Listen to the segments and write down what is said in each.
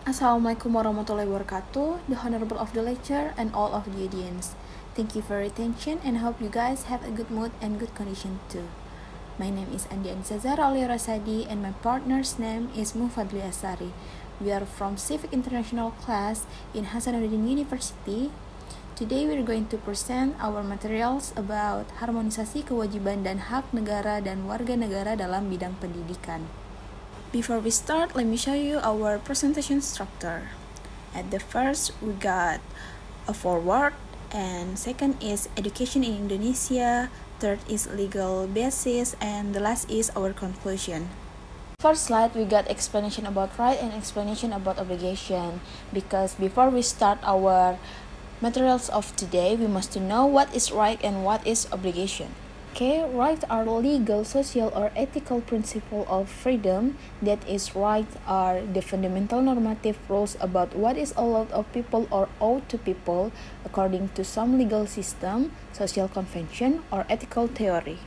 Assalamualaikum warahmatullahi wabarakatuh, the honorable of the lecturer and all of the audience. Thank you for your attention and hope you guys have a good mood and good condition too. My name is Andi Anisazara Ali Rasadi and my partner's name is Mufadli Asari. We are from Civic International class in Hasanuddin University. Today we are going to present our materials about harmonisasi kewajiban dan hak negara dan warga negara dalam bidang pendidikan. Before we start, let me show you our presentation structure. At the first, we got a foreword, and second is education in Indonesia, third is legal basis, and the last is our conclusion. First slide, we got explanation about right and explanation about obligation, because before we start our materials of today, we must know what is right and what is obligation. Okay, rights are legal, social, or ethical principle of freedom. That is, rights are the fundamental normative rules about what is allowed of people or owed to people according to some legal system, social convention, or ethical theory.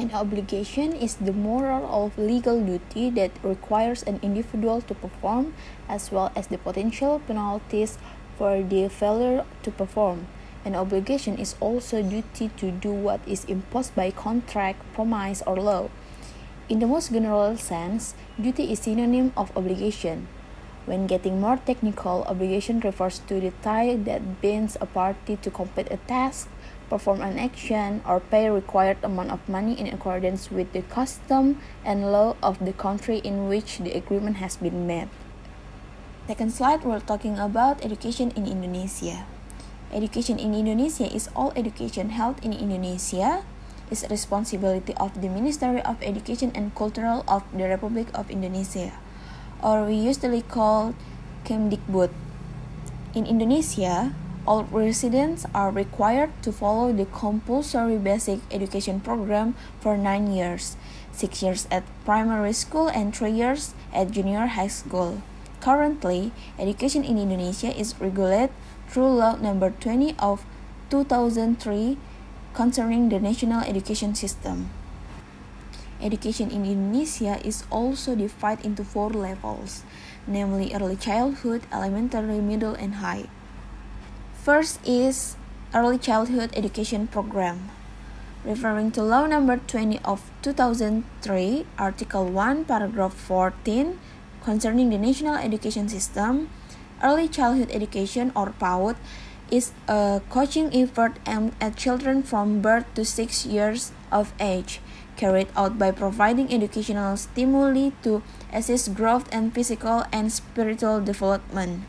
An obligation is the moral or legal duty that requires an individual to perform, as well as the potential penalties for the failure to perform. An obligation is also duty to do what is imposed by contract, promise, or law. In the most general sense, duty is synonym of obligation. When getting more technical, obligation refers to the tie that binds a party to complete a task, perform an action, or pay a required amount of money in accordance with the custom and law of the country in which the agreement has been made. Second slide, we're talking about education in Indonesia. Education in Indonesia is all education held in Indonesia. Is responsibility of the Ministry of Education and Cultural of the Republic of Indonesia, or we usually call Kemdikbud. In Indonesia, all residents are required to follow the compulsory basic education program for 9 years, 6 years at primary school and 3 years at junior high school. Currently, education in Indonesia is regulated through Law Number 20 of 2003 concerning the national education system. Education in Indonesia is also divided into 4 levels, namely early childhood, elementary, middle, and high. First is Early Childhood Education Program. Referring to Law Number 20 of 2003, Article 1, Paragraph 14, concerning the national education system, early childhood education or PAUD is a coaching effort aimed at children from birth to 6 years of age, carried out by providing educational stimuli to assist growth and physical and spiritual development.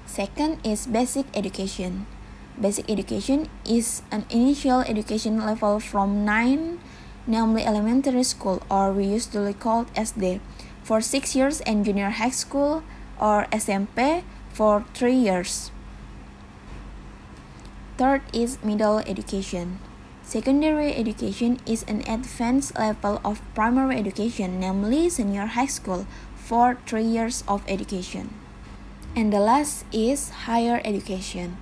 Second is basic education. Basic education is an initial education level from 9, namely elementary school, or we usually call SD, for 6 years, and junior high school or SMP for 3 years. Third is middle education. Secondary education is an advanced level of primary education, namely senior high school, for 3 years of education. And the last is higher education.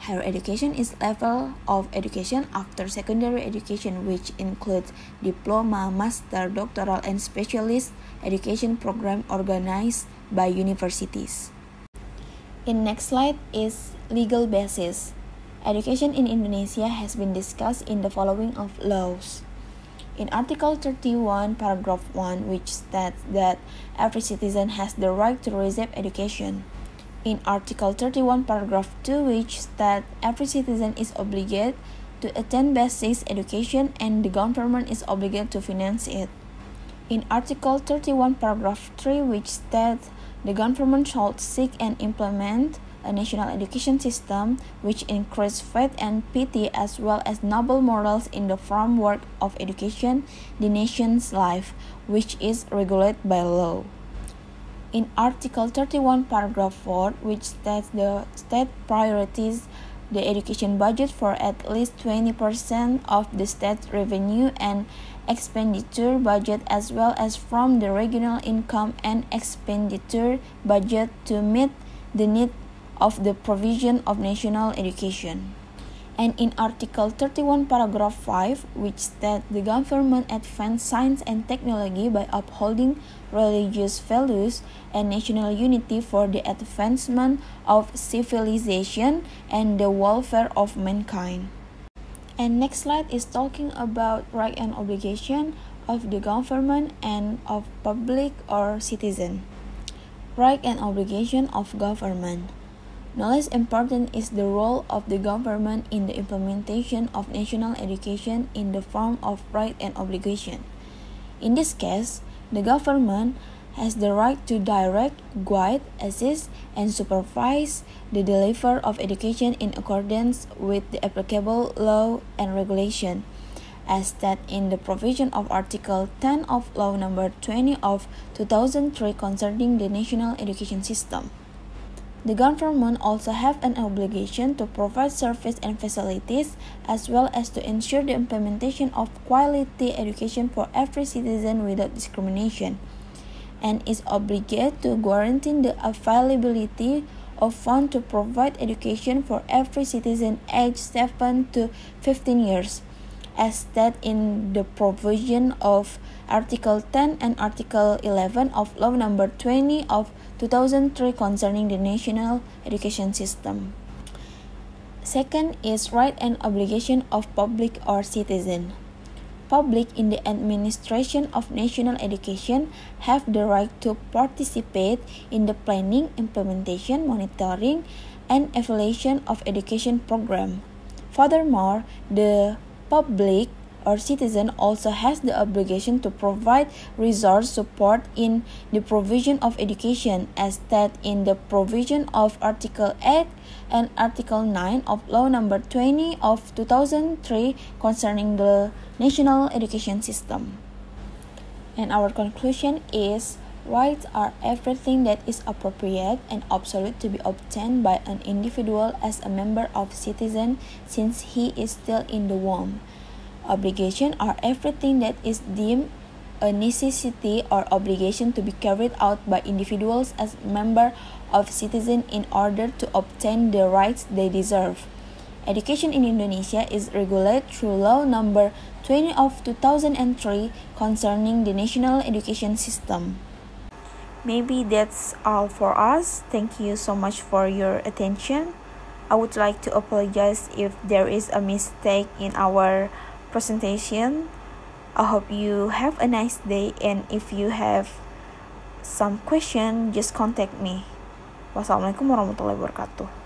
Higher education is level of education after secondary education, which includes diploma, master, doctoral, and specialist education program organized by universities. In next slide is legal basis. Education in Indonesia has been discussed in the following of laws. In Article 31, Paragraph 1, which states that every citizen has the right to receive education. In Article 31, Paragraph 2, which states every citizen is obligated to attend basic education and the government is obligated to finance it. In Article 31, Paragraph 3, which states the government shall seek and implement a national education system which increases faith and piety as well as noble morals in the framework of education, the nation's life, which is regulated by law. In Article 31, Paragraph 4, which states the state priorities the education budget for at least 20% of the state revenue and expenditure budget as well as from the regional income and expenditure budget to meet the need of the provision of national education. And in Article 31, Paragraph 5, which states the government advance science and technology by upholding religious values and national unity for the advancement of civilization and the welfare of mankind. And next slide is talking about right and obligation of the government and of public or citizen. Right and obligation of government. No less important is the role of the government in the implementation of national education in the form of right and obligation. In this case, the government has the right to direct, guide, assist, and supervise the delivery of education in accordance with the applicable law and regulation, as stated in the provision of Article 10 of Law Number 20 of 2003 concerning the national education system. The government also have an obligation to provide service and facilities as well as to ensure the implementation of quality education for every citizen without discrimination, and is obligated to guarantee the availability of funds to provide education for every citizen aged 7 to 15 years, as stated in the provision of Article 10 and Article 11 of Law Number 20 of 2003 concerning the national education system. Second is right and obligation of public or citizen. Public in the administration of national education have the right to participate in the planning, implementation, monitoring, and evaluation of education program. Furthermore, the public or citizen also has the obligation to provide resource support in the provision of education as stated in the provision of Article 8 and Article 9 of Law Number 20 of 2003 concerning the national education system. And our conclusion is rights are everything that is appropriate and absolute to be obtained by an individual as a member of citizen since he is still in the womb. Obligations are everything that is deemed a necessity or obligation to be carried out by individuals as member of citizen in order to obtain the rights they deserve. Education in Indonesia is regulated through Law Number 20 of 2003 concerning the national education system. Maybe that's all for us. Thank you so much for your attention. I would like to apologize if there is a mistake in our presentation. I hope you have a nice day, and if you have some question, just contact me. Wassalamualaikum warahmatullahi wabarakatuh.